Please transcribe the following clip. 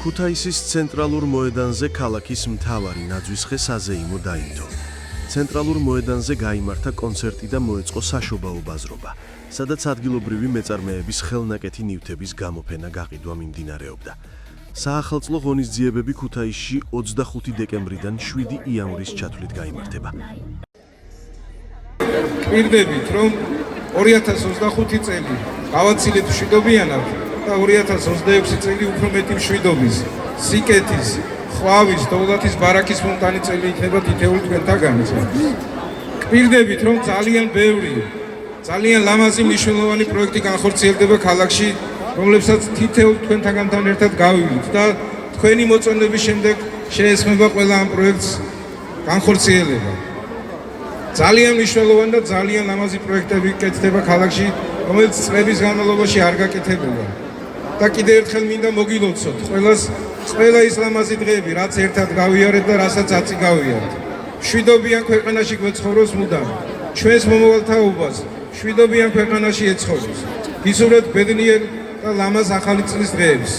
ქუთაისის ცენტრალურ მოედანზე ქალაქის მთავარი ნაძვისხე საზეიმო დაინდო. ცენტრალურ მოედანზე გაიმართა კონცერტი და მოეწყო საშობაო ბაზრობა, სადაც ადგილობრივი მეწარმეების ხელნაკეთი ნივთების გამოფენა გაყიდვა მიმდინარეობდა. საახალწლო ღონისძიებები ქუთაისში 25 დეკემბრიდან 7 იანვრის ჩათვლით გაიმართება. პირდებით, რომ 2025 წელი გავაცილეთ მშვიდობიანად და 2026 წელი უფრო მეტი მშვიდობის, სიკეთის, ხვავის, დოვლათის ბარაქის ფონტანი წელი იქნება თითოეული თქვენთაგანზე. პირდებით, რომ ძალიან ბევრი, ძალიან ლამაზი მნიშვნელოვანი პროექტი განხორციელდება ქალაქში, რომლებსაც თითოეულ თქვენთაგანთან ერთად გავივლით და თქვენი მოწონების შემდეგ შეესხმება ყველა ამ პროექტს განხორციელება. ძალიან მნიშვნელოვანი და ძალიან ლამაზი პროექტები კეთდება ქალაქში, რომელიც წლების განმავლობაში არ გაკეთებულა. და კიდევ ერთხელ მინდა მოგილოცოთ ყველა ის ლამაზი დღეები, რაც ერთად გავიარეთ და რასაც აწი გავიარეთ. მშვიდობიან ქვეყანაში გვეცხოვროს მუდამ, ჩვენს მომავალთაობას მშვიდობიან ქვეყანაში ეცხოვროს. გისურვებთ ბედნიერ და ლამაზ ახალი წლის დღეებს.